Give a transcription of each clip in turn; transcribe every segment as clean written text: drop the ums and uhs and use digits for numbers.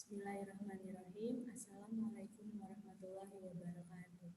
Bismillahirrahmanirrahim. Assalamualaikum warahmatullahi wabarakatuh.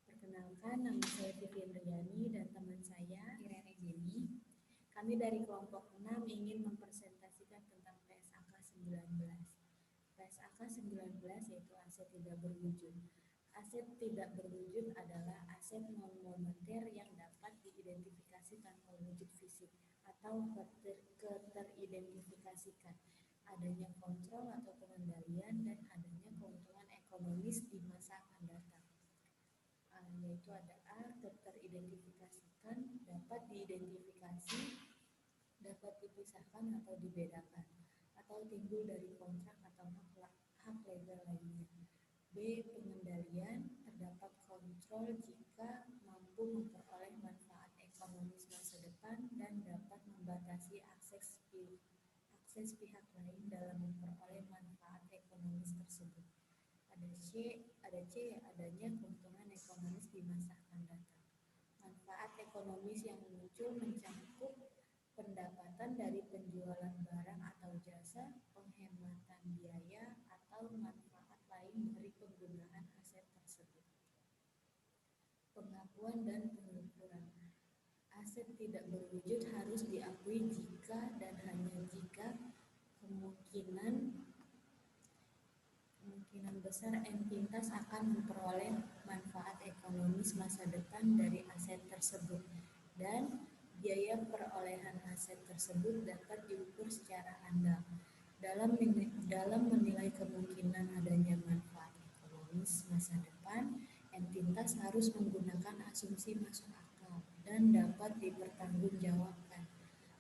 Perkenalkan, nama saya Vivi Indriani dan teman saya Irene Jenny. Kami dari kelompok 6 ingin mempresentasikan tentang PSAK 19. PSAK 19 yaitu aset tidak berwujud. Aset tidak berwujud adalah aset non-moneter yang dapat diidentifikasi tanpa wujud fisik atau keteridentifikasikan, adanya kontrol atau pengendalian, dan adanya keuntungan ekonomis di masa akan datang. Yaitu ada A, teridentifikasikan, dapat diidentifikasi, dapat dipisahkan atau dibedakan, atau timbul dari kontrak atau hak legal lainnya. B, pengendalian, terdapat kontrol jika mampu memperoleh manfaat ekonomis masa depan dan dapat membatasi akses pihak lain dalam memperoleh manfaat ekonomis tersebut. Ada C, adanya keuntungan ekonomis di masa akan datang. Manfaat ekonomis yang muncul mencakup pendapatan dari penjualan barang atau jasa, penghematan biaya, atau manfaat lain dari penggunaan aset tersebut. Pengakuan dan pengukuran. Aset tidak berwujud harus diakui jika dan hanya jika kemungkinan besar entitas akan memperoleh manfaat ekonomis masa depan dari aset tersebut, dan biaya perolehan aset tersebut dapat diukur secara andal. Dalam menilai kemungkinan adanya manfaat ekonomis masa depan, entitas harus menggunakan asumsi masuk akal dan dapat dipertanggungjawabkan,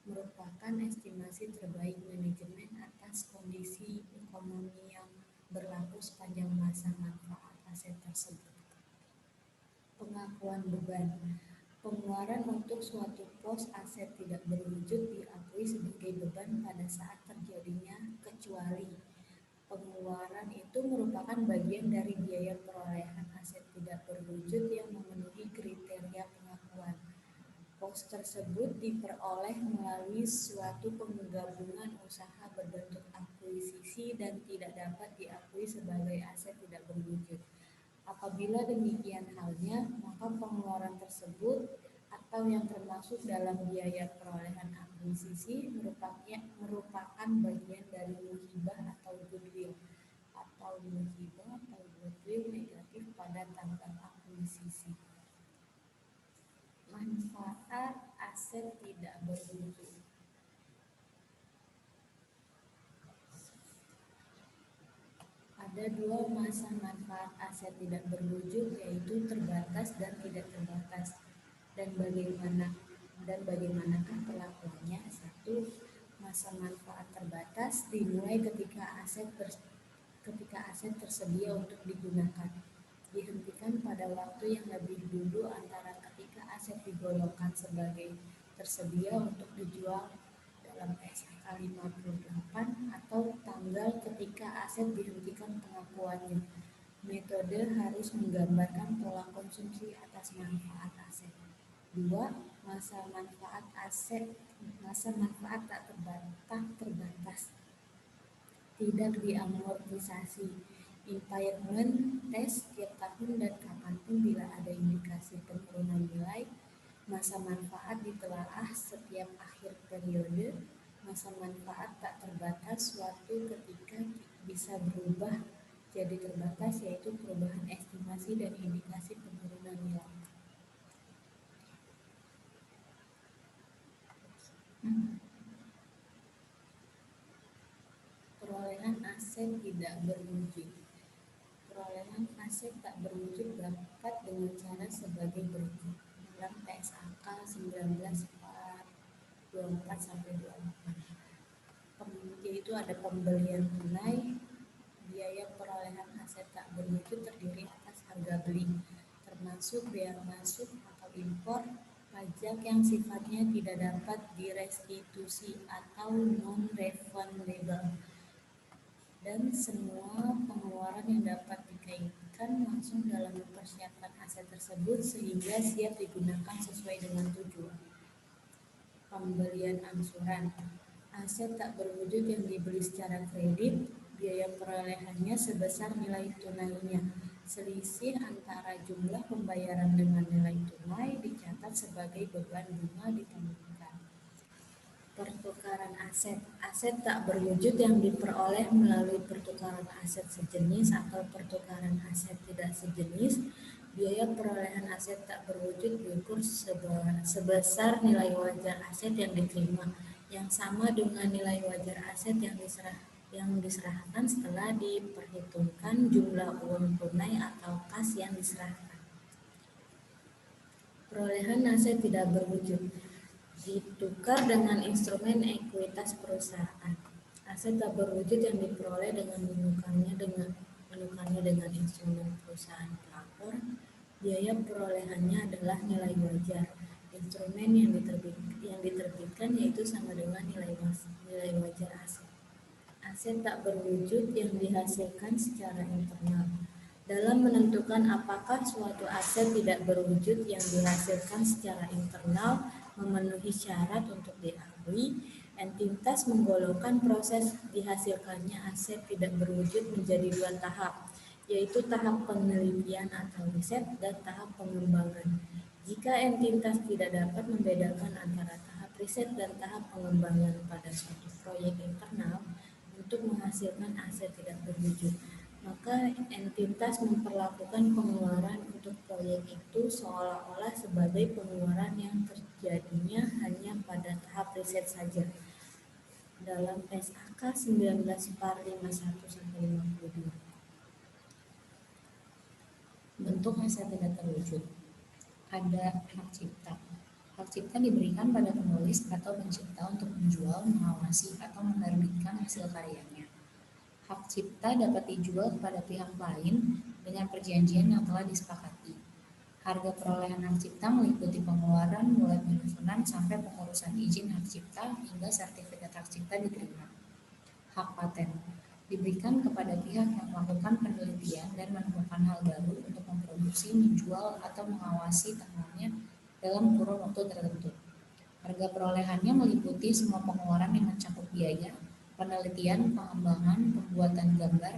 merupakan estimasi terbaik manajemen atas kondisi ekonomi yang berlaku sepanjang masa manfaat aset tersebut. Pengakuan beban. Pengeluaran untuk suatu pos aset tidak berwujud diakui sebagai beban pada saat terjadinya kecuali pengeluaran itu merupakan bagian dari biaya perolehan aset tidak berwujud yang memenuhi kriteria pengakuan. Pos tersebut diperoleh melalui suatu penggabungan usaha berbentuk akuisisi dan tidak dapat diakui sebagai aset tidak berwujud. Apabila demikian halnya, maka pengeluaran tersebut atau yang termasuk dalam biaya perolehan akuisisi merupakan bagian dari musibah atau goodwill negatif pada tanggal akuisisi. Manfaat aset tidak berwujud. Ada dua masa manfaat aset tidak berwujud, yaitu terbatas dan tidak terbatas. Dan bagaimanakah perlakuannya? 1. Masa manfaat terbatas dimulai ketika aset tersedia untuk digunakan, dihentikan pada waktu yang lebih dulu antara ketika aset digolongkan sebagai tersedia untuk dijual dalam PSAK 58 atau tanggal ketika aset dihentikan pengakuannya. Metode harus menggambarkan pola konsumsi atas manfaat aset. 2. Masa manfaat tak terbatas, tidak diamortisasi, impairment test setiap tahun dan kapanpun bila ada indikasi penurunan nilai. Masa manfaat ditelaah setiap akhir periode. Masa manfaat tak terbatas suatu ketika bisa berubah jadi terbatas, yaitu perubahan estimasi dan indikasi penurunan nilai. Perolehan aset tidak berwujud. Perolehan aset tak berwujud dapat dengan cara sebagai berikut. Dalam PSAK 19/24-28, yaitu ada pembelian tunai. Biaya perolehan aset tak berwujud terdiri atas harga beli, termasuk bea masuk atau impor, pajak yang sifatnya tidak dapat direstitusi atau non-refundable, dan semua pengeluaran yang dapat dikaitkan langsung dalam mempersiapkan aset tersebut sehingga siap digunakan sesuai dengan tujuan. Pembelian angsuran. Aset tak berwujud yang dibeli secara kredit, biaya biaya perolehannya sebesar nilai tunainya. Selisih antara jumlah pembayaran dengan nilai tunai dicatat sebagai beban bunga ditemukan. Pertukaran aset. Aset tak berwujud yang diperoleh melalui pertukaran aset sejenis atau pertukaran aset tidak sejenis. Biaya perolehan aset tak berwujud diukur sebesar nilai wajar aset yang diterima, yang sama dengan nilai wajar aset yang diserahkan setelah diperhitungkan jumlah uang tunai atau kas yang diserahkan. Perolehan aset tidak berwujud ditukar dengan instrumen ekuitas perusahaan. Aset tak berwujud yang diperoleh dengan menukarnya dengan instrumen perusahaan pelapor. Biaya perolehannya adalah nilai wajar. Instrumen yang diterbitkan yaitu sama dengan nilai wajar aset. Aset tak berwujud yang dihasilkan secara internal. Dalam menentukan apakah suatu aset tidak berwujud yang dihasilkan secara internal memenuhi syarat untuk diakui, entitas menggolongkan proses dihasilkannya aset tidak berwujud menjadi 2 tahap, yaitu tahap penelitian atau riset dan tahap pengembangan. Jika entitas tidak dapat membedakan antara tahap riset dan tahap pengembangan pada suatu proyek internal untuk menghasilkan aset tidak berwujud, maka entitas memperlakukan pengeluaran untuk proyek itu seolah-olah sebagai pengeluaran yang terjadinya hanya pada tahap riset saja. Dalam SAK 19/51-52. Bentuk aset tidak terwujud. Ada hak cipta. Hak cipta diberikan pada penulis atau pencipta untuk menjual, mengawasi, atau menerbitkan hasil karyanya. Hak cipta dapat dijual kepada pihak lain dengan perjanjian yang telah disepakati. Harga perolehan hak cipta meliputi pengeluaran mulai penyusunan sampai pengurusan izin hak cipta hingga sertifikat hak cipta diterima. Hak paten diberikan kepada pihak yang melakukan penelitian dan menemukan hal baru untuk memproduksi, menjual, atau mengawasi temuannya dalam kurun waktu tertentu. Harga perolehannya meliputi semua pengeluaran yang mencakup biaya, penelitian, pengembangan, pembuatan gambar,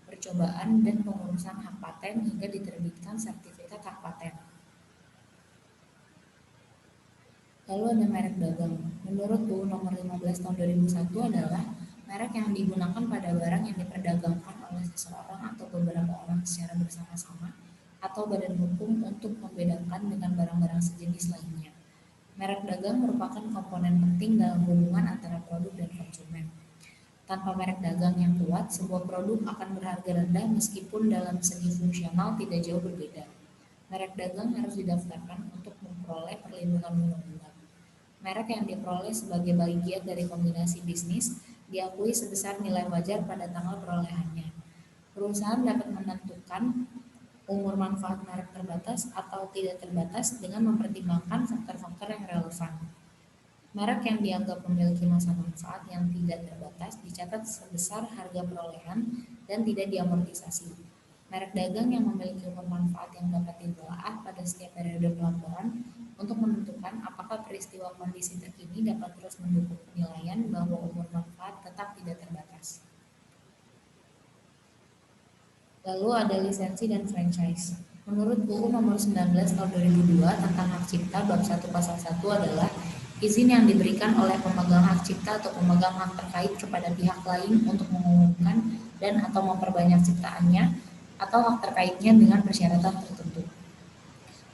percobaan, dan pengurusan hak paten hingga diterbitkan sertifikat hak paten. Lalu ada merek dagang. Menurut UU Nomor 15 Tahun 2001 adalah merek yang digunakan pada barang yang diperdagangkan oleh seseorang atau beberapa orang secara bersama-sama atau badan hukum untuk membedakan dengan barang-barang sejenis lainnya. Merek dagang merupakan komponen penting dalam hubungan antara produk dan konsumen. Tanpa merek dagang yang kuat, sebuah produk akan berharga rendah meskipun dalam segi fungsional tidak jauh berbeda. Merek dagang harus didaftarkan untuk memperoleh perlindungan undang-undang. Merek yang diperoleh sebagai bagian dari kombinasi bisnis diakui sebesar nilai wajar pada tanggal perolehannya. Perusahaan dapat menentukan umur manfaat merek terbatas atau tidak terbatas dengan mempertimbangkan faktor-faktor yang relevan. Merek yang dianggap memiliki masa manfaat yang tidak terbatas dicatat sebesar harga perolehan dan tidak diamortisasi. Merek dagang yang memiliki umur manfaat yang dapat ditelaah pada setiap periode pelaporan untuk menentukan apakah peristiwa kondisi terkini dapat terus mendukung penilaian bahwa umur manfaat tetap tidak terbatas. Lalu ada lisensi dan franchise. Menurut UU Nomor 19 Tahun 2002 tentang hak cipta bab 1 pasal 1 adalah izin yang diberikan oleh pemegang hak cipta atau pemegang hak terkait kepada pihak lain untuk mengumumkan dan atau memperbanyak ciptaannya atau hak terkaitnya dengan persyaratan tertentu.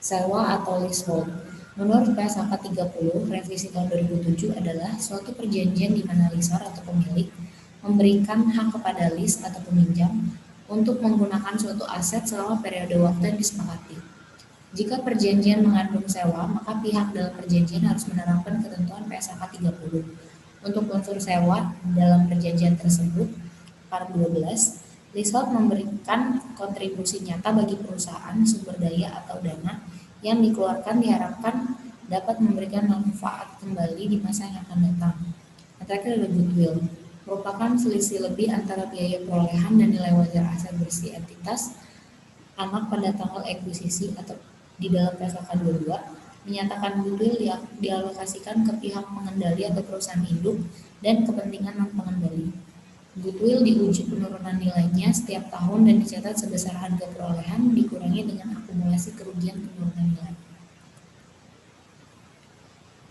Sewa atau leasehold. Menurut PSAK 30 revisi tahun 2007 adalah suatu perjanjian di mana lessor atau pemilik memberikan hak kepada lease atau peminjam untuk menggunakan suatu aset selama periode waktu yang disepakati. Jika perjanjian mengandung sewa, maka pihak dalam perjanjian harus menerapkan ketentuan PSAK 30. Untuk unsur sewa dalam perjanjian tersebut, part 12, leasehold memberikan kontribusi nyata bagi perusahaan, sumber daya atau dana yang dikeluarkan diharapkan dapat memberikan manfaat kembali di masa yang akan datang. Antara lain goodwill merupakan selisih lebih antara biaya perolehan dan nilai wajar aset bersih entitas anak pada tanggal ekuisisi atau di dalam PSAK 22 menyatakan goodwill yang dialokasikan ke pihak pengendali atau perusahaan induk dan kepentingan non pengendali. Goodwill diuji penurunan nilainya setiap tahun dan dicatat sebesar harga perolehan dikurangi dengan akumulasi kerugian penurunan nilai.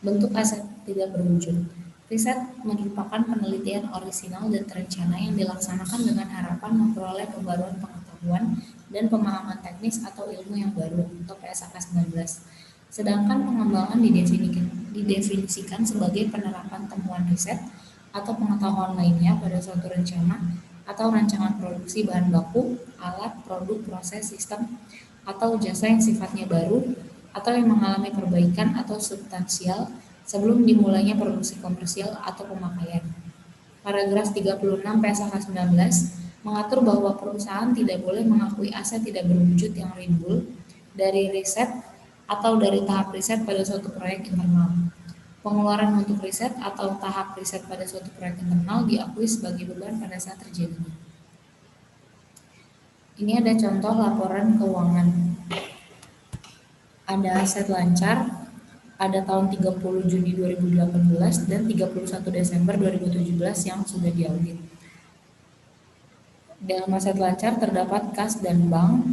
Bentuk aset tidak berwujud. Riset merupakan penelitian orisinal dan terencana yang dilaksanakan dengan harapan memperoleh pembaruan pengetahuan dan pemahaman teknis atau ilmu yang baru untuk PSAK 19. Sedangkan pengembangan didefinisikan sebagai penerapan temuan riset atau pengetahuan lainnya pada suatu rencana atau rancangan produksi bahan baku, alat, produk, proses, sistem, atau jasa yang sifatnya baru atau yang mengalami perbaikan atau substansial sebelum dimulainya produksi komersial atau pemakaian. Paragraf 36 PSAK 19 mengatur bahwa perusahaan tidak boleh mengakui aset tidak berwujud yang timbul dari riset atau dari tahap riset pada suatu proyek internal. Pengeluaran untuk riset atau tahap riset pada suatu proyek internal diakui sebagai beban pada saat terjadinya. Ini ada contoh laporan keuangan. Ada aset lancar pada tahun 30 Juni 2018 dan 31 Desember 2017 yang sudah diaudit. Dalam aset lancar terdapat kas dan bank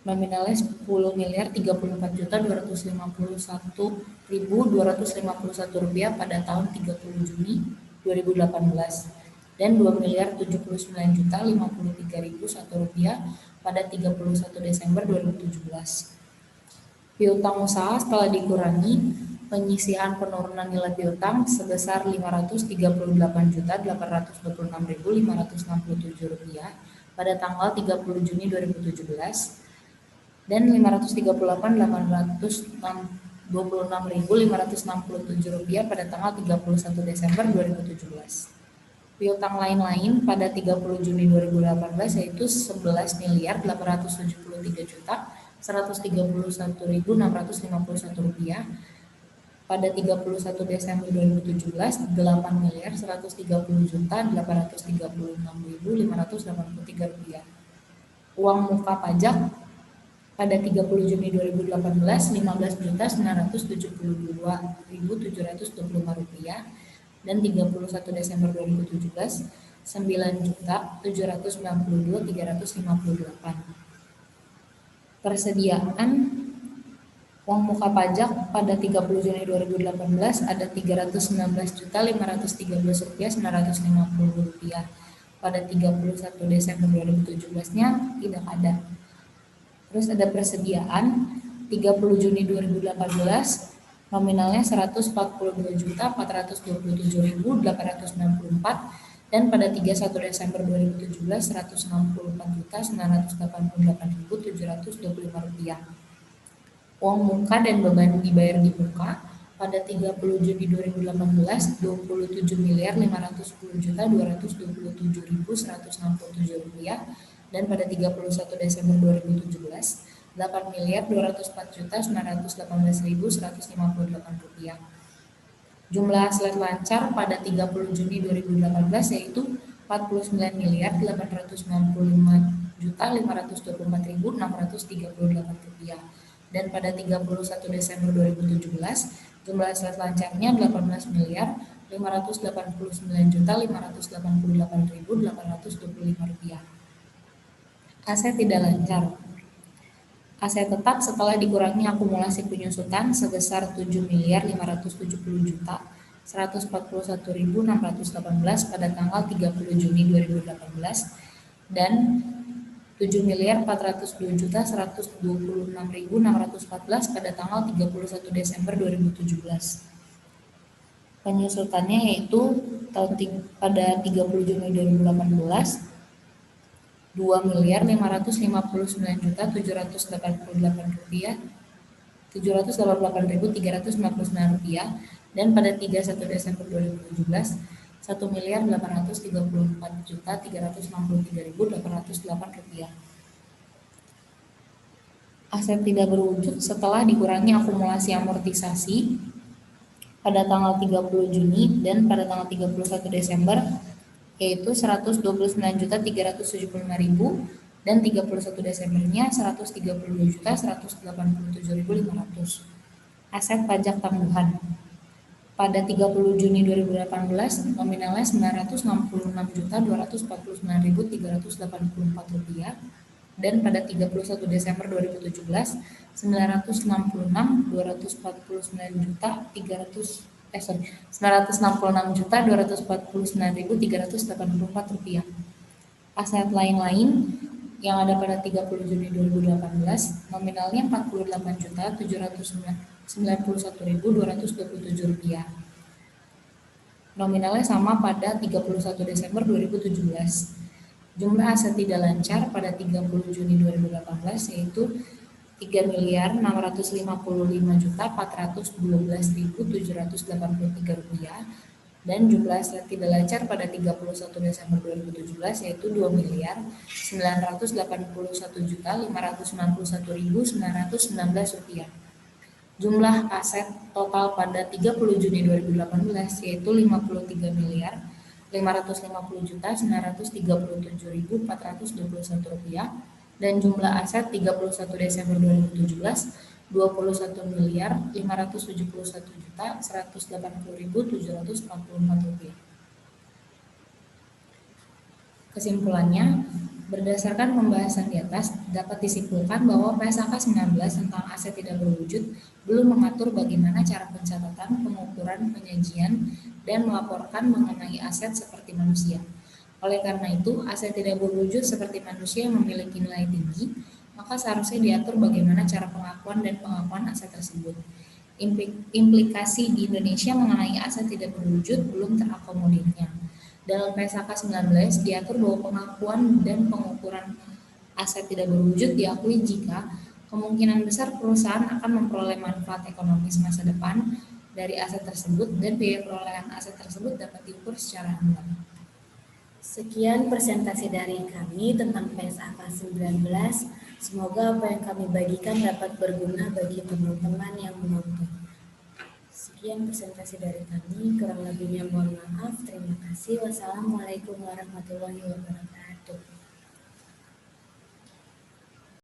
nominalnya 10 miliar 34 juta 251.251 rupiah pada tahun 30 Juni 2018 dan 2 miliar 79 juta 53.001 rupiah pada 31 Desember 2017. Piutang usaha setelah dikurangi penyisihan penurunan nilai piutang sebesar Rp538.826.567 pada tanggal 30 Juni 2017 dan Rp538.826.567 pada tanggal 31 Desember 2017. Piutang lain-lain pada 30 Juni 2018 yaitu Rp11.473.131.651 pada 31 Desember 2017 Rp8.130.836.583. Uang muka pajak pada 30 Juni 2018 Rp15.972.725 dan 31 Desember 2017 Rp9.792.358. Persediaan uang muka pajak pada 30 Juni 2018 ada Rp316.513.950. Pada 31 Desember 2017-nya tidak ada. Terus ada persediaan 30 Juni 2018 nominalnya Rp142.427.864 dan pada 31 Desember 2017 Rp164.988.725. Uang muka dan beban dibayar di muka pada 30 Juni 2018 Rp27.510.227.167 dan pada 31 Desember 2017 Rp8.204.918.158. Jumlah aset lancar pada 30 Juni 2018 yaitu Rp49.895.524.638 dan pada 31 Desember 2017 jumlah aset lancarnya Rp18.559.588.825. Aset tidak lancar. Aset tetap setelah dikurangi akumulasi penyusutan sebesar Rp7.570.141.618 pada tanggal 30 Juni 2018 dan Rp7.402.126.614 pada tanggal 31 Desember 2017. Penyusutannya yaitu pada 30 Juni 2018 Rp2.559.788.399 dan pada 31 Desember 2017 Rp1.834.363.808. Aset tidak berwujud setelah dikurangi akumulasi amortisasi pada tanggal 30 Juni dan pada tanggal 31 Desember yaitu Rp129.375.000 dan 31 Desembernya Rp132.187.500. Aset pajak tangguhan. Pada 30 Juni 2018, nominalnya Rp966.249.384 dan pada 31 Desember 2017 Rp966.249.384. Aset lain-lain yang ada pada 30 Juni 2018 nominalnya Rp48.791.227. Nominalnya sama pada 31 Desember 2017. Jumlah aset tidak lancar pada 30 Juni 2018 yaitu Rp3.455.412.783 dan jumlah aset tidak lancar pada 31 Desember 2017 yaitu Rp2.981.591.919. Jumlah aset total pada 30 Juni 2018 yaitu Rp50.950.937.421 dan jumlah aset 31 Desember 2017 Rp21.571.180.744. Kesimpulannya, berdasarkan pembahasan di atas, dapat disimpulkan bahwa PSAK 19 tentang aset tidak berwujud belum mengatur bagaimana cara pencatatan, pengukuran, penyajian, dan melaporkan mengenai aset seperti manusia. Oleh karena itu, aset tidak berwujud seperti manusia yang memiliki nilai tinggi, maka seharusnya diatur bagaimana cara pengakuan dan pengakuan aset tersebut. Implikasi di Indonesia mengenai aset tidak berwujud belum terakomodirnya. Dalam PSAK 19 diatur bahwa pengakuan dan pengukuran aset tidak berwujud diakui jika kemungkinan besar perusahaan akan memperoleh manfaat ekonomis masa depan dari aset tersebut dan biaya perolehan aset tersebut dapat diukur secara anual. Sekian presentasi dari kami tentang PSAK 19. Semoga apa yang kami bagikan dapat berguna bagi teman-teman yang menonton. Sekian presentasi dari kami, kurang lebihnya mohon maaf. Terima kasih. Wassalamualaikum warahmatullahi wabarakatuh.